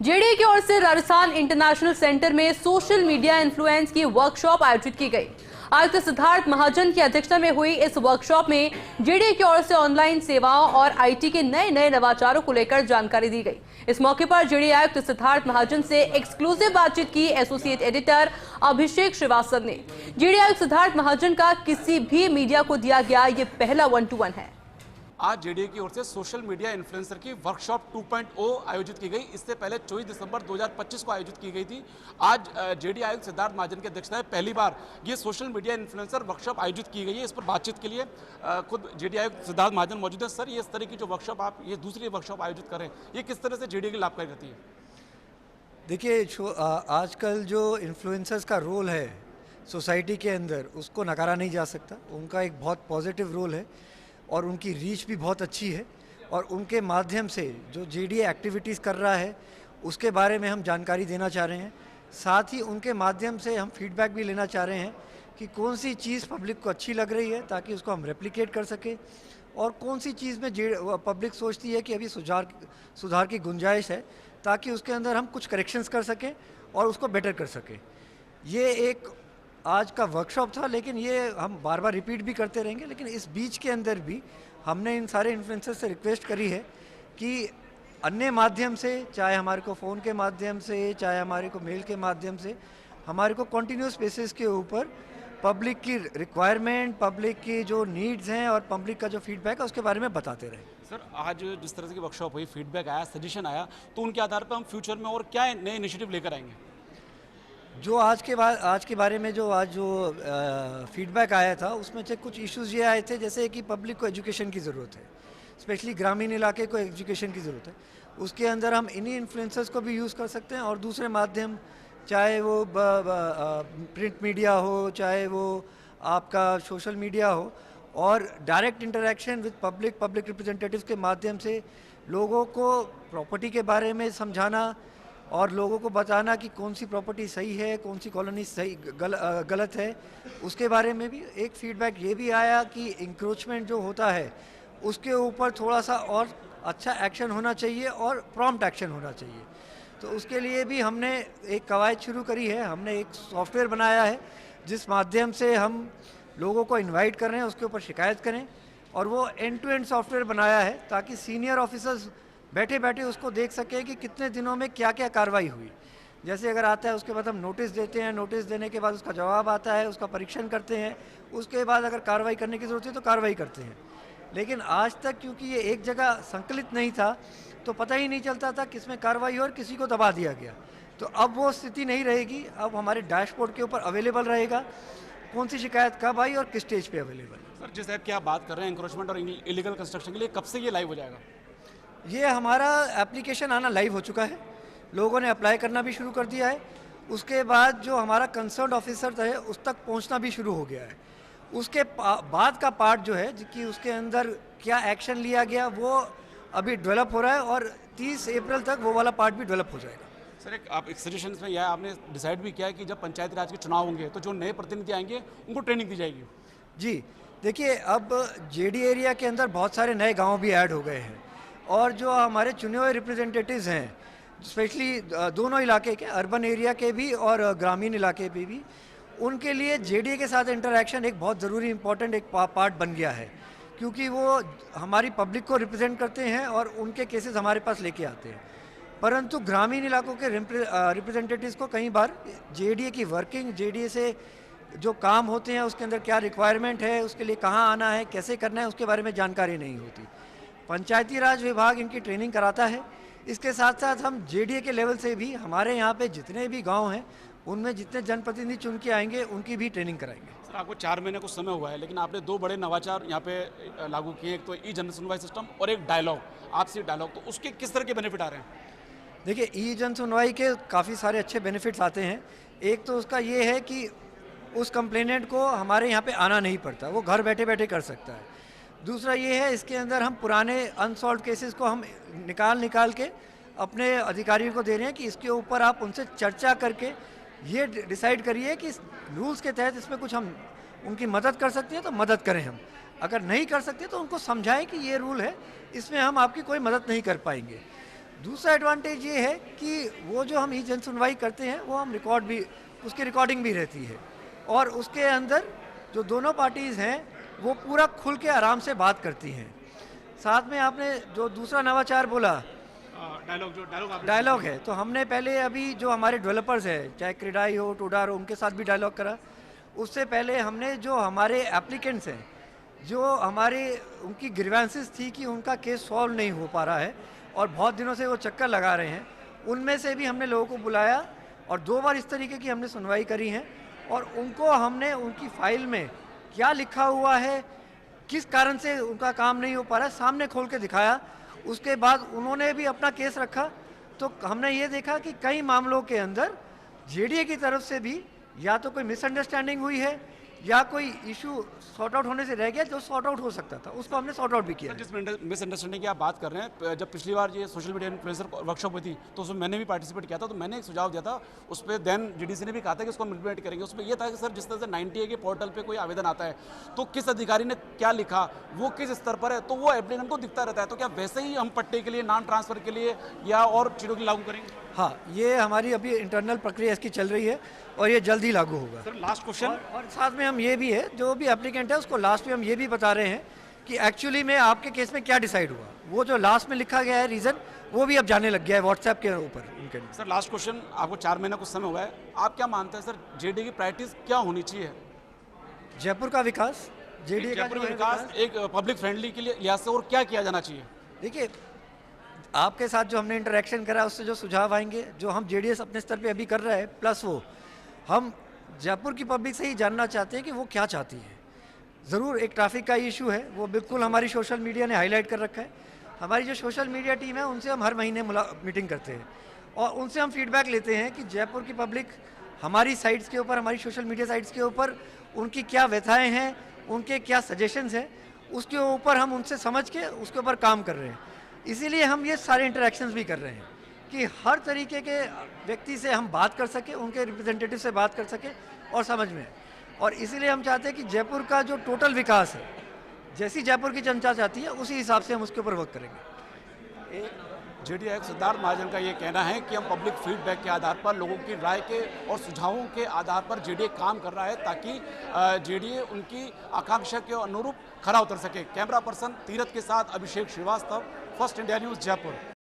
JDA की ओर से Rajasthan international centre में सोशल मीडिया इन्फ्लुएंस की वर्कशॉप आयोजित की गई। आयुक्त सिद्धार्थ महाजन की अध्यक्षता में हुई इस वर्कशॉप में जेडीए की ओर से ऑनलाइन सेवाओं और आईटी के नए नए नवाचारों को लेकर जानकारी दी गई। इस मौके पर जेडीए आयुक्त सिद्धार्थ महाजन से एक्सक्लूसिव बातचीत की एसोसिएट एडिटर अभिषेक श्रीवास्तव ने। जेडीए आयुक्त सिद्धार्थ महाजन का किसी भी मीडिया को दिया गया ये पहला 1-to-1 है। आज जेडीए की ओर से सोशल मीडिया इन्फ्लुएंसर की वर्कशॉप 2.0 आयोजित की गई। इससे पहले 24 दिसंबर 2025 को आयोजित की गई थी। आज जेडीए आयुक्त सिद्धार्थ महाजन की अध्यक्षता में पहली बार ये सोशल मीडिया इन्फ्लुएंसर वर्कशॉप आयोजित की गई है। इस पर बातचीत के लिए खुद जेडीए आयुक्त सिद्धार्थ महाजन मौजूद है। सर, ये इस तरह की जो वर्कशॉप आप ये दूसरी वर्कशॉप आयोजित करें, ये किस तरह से जेडीए की लाभकारी रहती है? देखिए, आजकल जो इन्फ्लुएंसर्स का रोल है सोसाइटी के अंदर, उसको नकारा नहीं जा सकता। उनका एक बहुत पॉजिटिव रोल है और उनकी रीच भी बहुत अच्छी है और उनके माध्यम से जो जेडीए एक्टिविटीज़ कर रहा है उसके बारे में हम जानकारी देना चाह रहे हैं। साथ ही उनके माध्यम से हम फीडबैक भी लेना चाह रहे हैं कि कौन सी चीज़ पब्लिक को अच्छी लग रही है ताकि उसको हम रेप्लिकेट कर सकें, और कौन सी चीज़ में पब्लिक सोचती है कि अभी सुधार की गुंजाइश है, ताकि उसके अंदर हम कुछ करेक्शंस कर सकें और उसको बेटर कर सकें। ये एक आज का वर्कशॉप था, लेकिन ये हम बार बार रिपीट भी करते रहेंगे। लेकिन इस बीच के अंदर भी हमने इन सारे इन्फ्लुएंसर्स से रिक्वेस्ट करी है कि अन्य माध्यम से, चाहे हमारे को फ़ोन के माध्यम से, चाहे हमारे को मेल के माध्यम से, हमारे को कंटिन्यूस बेसिस के ऊपर पब्लिक की रिक्वायरमेंट, पब्लिक की जो नीड्स हैं और पब्लिक का जो फीडबैक है उसके बारे में बताते रहें। सर, आज जिस तरह की वर्कशॉप हुई, फीडबैक आया, सजेशन आया, तो उनके आधार पर हम फ्यूचर में और क्या नए इनिशिएटिव लेकर आएंगे? जो आज के बारे में जो फीडबैक आया था उसमें से कुछ इश्यूज ये आए थे, जैसे कि पब्लिक को एजुकेशन की ज़रूरत है, स्पेशली ग्रामीण इलाके को एजुकेशन की ज़रूरत है। उसके अंदर हम इन्हीं इन्फ्लुएंसर्स को भी यूज़ कर सकते हैं और दूसरे माध्यम, चाहे वो प्रिंट मीडिया हो, चाहे वो आपका सोशल मीडिया हो, और direct interaction with public representatives के माध्यम से लोगों को प्रॉपर्टी के बारे में समझाना और लोगों को बताना कि कौन सी प्रॉपर्टी सही है, कौन सी कॉलोनी गलत है। उसके बारे में भी एक फीडबैक ये भी आया कि इंक्रोचमेंट जो होता है उसके ऊपर थोड़ा सा और अच्छा एक्शन होना चाहिए और प्रॉम्प्ट एक्शन होना चाहिए। तो उसके लिए भी हमने एक कवायद शुरू करी है। हमने एक सॉफ्टवेयर बनाया है जिस माध्यम से हम लोगों को इन्वाइट कर रहे हैं उसके ऊपर शिकायत करें, और वो एंड टू एंड सॉफ्टवेयर बनाया है ताकि सीनियर ऑफिसर्स बैठे बैठे उसको देख सके कि कितने दिनों में क्या क्या कार्रवाई हुई। जैसे अगर आता है उसके बाद हम नोटिस देते हैं, नोटिस देने के बाद उसका जवाब आता है, उसका परीक्षण करते हैं, उसके बाद अगर कार्रवाई करने की ज़रूरत है तो कार्रवाई करते हैं। लेकिन आज तक क्योंकि ये एक जगह संकलित नहीं था तो पता ही नहीं चलता था किसमें कार्रवाई और किसी को दबा दिया गया। तो अब वो स्थिति नहीं रहेगी। अब हमारे डैशबोर्ड के ऊपर अवेलेबल रहेगा कौन सी शिकायत कब आई और किस स्टेज पे अवेलेबल है। सर, जिस ऐप की आप बात कर रहे हैं इंक्रोचमेंट और इलीगल कंस्ट्रक्शन के लिए, कब से ये लाइव हो जाएगा? ये हमारा एप्लीकेशन आना लाइव हो चुका है, लोगों ने अप्लाई करना भी शुरू कर दिया है। उसके बाद जो हमारा कंसर्न ऑफिसर है उस तक पहुंचना भी शुरू हो गया है। उसके बाद का पार्ट जो है कि उसके अंदर क्या एक्शन लिया गया वो अभी डेवलप हो रहा है और 30 अप्रैल तक वो वाला पार्ट भी डेवलप हो जाएगा। सर, एक सजेशन में यह आपने डिसाइड भी किया है कि जब पंचायती राज के चुनाव होंगे तो जो नए प्रतिनिधि आएंगे उनको ट्रेनिंग दी जाएगी? जी देखिए, अब जेडी एरिया के अंदर बहुत सारे नए गाँव भी ऐड हो गए हैं और जो हमारे चुने हुए रिप्रेजेंटेटिव्स हैं, स्पेशली दोनों इलाके के, अर्बन एरिया के भी और ग्रामीण इलाके पे भी, उनके लिए जेडीए के साथ इंटरेक्शन एक बहुत ज़रूरी इंपॉर्टेंट एक पार्ट बन गया है, क्योंकि वो हमारी पब्लिक को रिप्रेजेंट करते हैं और उनके केसेस हमारे पास लेके आते हैं। परंतु ग्रामीण इलाकों के रिप्रेजेंटेटिव्स को कई बार जेडीए की वर्किंग, जेडीए से जो काम होते हैं उसके अंदर क्या रिक्वायरमेंट है, उसके लिए कहाँ आना है, कैसे करना है, उसके बारे में जानकारी नहीं होती। पंचायती राज विभाग इनकी ट्रेनिंग कराता है। इसके साथ साथ हम जेडीए के लेवल से भी हमारे यहाँ पे जितने भी गांव हैं उनमें जितने जनप्रतिनिधि चुन के आएंगे उनकी भी ट्रेनिंग कराएंगे। सर, आपको 4 महीने कुछ समय हुआ है, लेकिन आपने 2 बड़े नवाचार यहाँ पे लागू किए, एक तो ई जन सुनवाई सिस्टम और एक डायलॉग, आपसी डायलॉग। तो उसके किस तरह के बेनिफिट आ रहे हैं? देखिए, ई जन सुनवाई के काफ़ी सारे अच्छे बेनिफिट्स आते हैं। एक तो उसका ये है कि उस कंप्लेनेंट को हमारे यहाँ पे आना नहीं पड़ता, वो घर बैठे बैठे कर सकता है। दूसरा ये है, इसके अंदर हम पुराने अनसॉल्व केसेस को हम निकाल के अपने अधिकारियों को दे रहे हैं कि इसके ऊपर आप उनसे चर्चा करके ये डिसाइड करिए कि रूल्स के तहत इसमें कुछ हम उनकी मदद कर सकते हैं तो मदद करें। हम अगर नहीं कर सकते तो उनको समझाएं कि ये रूल है, इसमें हम आपकी कोई मदद नहीं कर पाएंगे। दूसरा एडवांटेज ये है कि वो जो हम ई जन सुनवाई करते हैं वो हम उसकी रिकॉर्डिंग भी रहती है, और उसके अंदर जो दोनों पार्टीज़ हैं वो पूरा खुल के आराम से बात करती हैं। साथ में आपने जो दूसरा नवाचार बोला, डायलॉग है, तो हमने पहले अभी जो हमारे डेवलपर्स हैं, चाहे क्रेडाई हो, टोडार हो, उनके साथ भी डायलॉग करा। उससे पहले हमने जो हमारे एप्लीकेंट्स हैं, जो हमारे उनकी ग्रीवेंसेस थी कि उनका केस सॉल्व नहीं हो पा रहा है और बहुत दिनों से वो चक्कर लगा रहे हैं, उनमें से भी हमने लोगों को बुलाया और 2 बार इस तरीके की हमने सुनवाई करी है, और उनको हमने उनकी फाइल में क्या लिखा हुआ है, किस कारण से उनका काम नहीं हो पा रहा है, सामने खोल के दिखाया। उसके बाद उन्होंने भी अपना केस रखा, तो हमने ये देखा कि कई मामलों के अंदर जेडीए की तरफ से भी या तो कोई मिसअंडरस्टैंडिंग हुई है या कोई इशू सॉर्ट आउट होने से रह गया जो सॉर्ट आउट हो सकता था, उसको हमने सॉर्ट आउट भी किया। जिस मिसअंडरस्टैंडिंग की आप बात कर रहे हैं, जब पिछली बार ये सोशल मीडिया इन्फ्लुएंसर वर्कशॉप हुई थी तो उसमें मैंने भी पार्टिसिपेट किया था, तो मैंने एक सुझाव दिया था, उस पर देन जीडीसी ने भी कहा था कि उसको हम इम्प्लीमेंट करेंगे। उसमें यह था कि सर जिस तरह से 90A के पोर्टल पे कोई आवेदन आता है तो किस अधिकारी ने क्या लिखा, वो किस स्तर पर है, तो वो एप्लीकेंट को दिखता रहता है। तो क्या वैसे ही हम पट्टे के लिए, नाम ट्रांसफर के लिए या और चीज़ों के लिए लागू करेंगे? हाँ, ये हमारी अभी इंटरनल प्रक्रिया इसकी चल रही है और ये जल्द ही लागू होगा। सर लास्ट क्वेश्चन, और साथ में हम ये भी है, जो भी एप्लीकेंट है उसको लास्ट में हम ये भी बता रहे हैं कि एक्चुअली में आपके केस में क्या डिसाइड हुआ, वो जो लास्ट में लिखा गया है रीज़न, वो भी अब जाने लग गया है व्हाट्सएप के ऊपर उनके लिए। सर लास्ट क्वेश्चन, आपको 4 महीना कुछ समय हुआ है, आप क्या मानते हैं सर जेडीए की प्रायोरिटीज क्या होनी चाहिए? जयपुर का विकास, जेडीए का जयपुर का विकास एक पब्लिक फ्रेंडली के लिए लिहाज से और क्या किया जाना चाहिए? देखिए, आपके साथ जो हमने इंटरेक्शन करा उससे जो सुझाव आएंगे, जो हम जेडीएस अपने स्तर पे अभी कर रहा है, प्लस वो हम जयपुर की पब्लिक से ही जानना चाहते हैं कि वो क्या चाहती है। ज़रूर एक ट्रैफिक का इशू है, वो बिल्कुल हमारी सोशल मीडिया ने हाईलाइट कर रखा है। हमारी जो सोशल मीडिया टीम है उनसे हम हर महीने मीटिंग करते हैं और उनसे हम फीडबैक लेते हैं कि जयपुर की पब्लिक हमारी साइट्स के ऊपर, हमारी सोशल मीडिया साइट्स के ऊपर उनकी क्या व्यथाएँ हैं, उनके क्या सजेशंस हैं, उसके ऊपर हम उनसे समझ के उसके ऊपर काम कर रहे हैं। इसीलिए हम ये सारे इंटरेक्शंस भी कर रहे हैं कि हर तरीके के व्यक्ति से हम बात कर सकें, उनके रिप्रेजेंटेटिव से बात कर सकें और समझ में। और इसीलिए हम चाहते हैं कि जयपुर का जो टोटल विकास है, जैसी जयपुर की जनता चाहती है उसी हिसाब से हम उसके ऊपर वर्क करेंगे। जेडीए आयुक्त सिद्धार्थ महाजन का ये कहना है कि हम पब्लिक फीडबैक के आधार पर, लोगों की राय के और सुझावों के आधार पर जेडीए काम कर रहा है ताकि जेडीए उनकी आकांक्षा के अनुरूप खरा उतर सके। कैमरा पर्सन तीरथ के साथ Abhishek Shrivastava, first India news, Jaipur.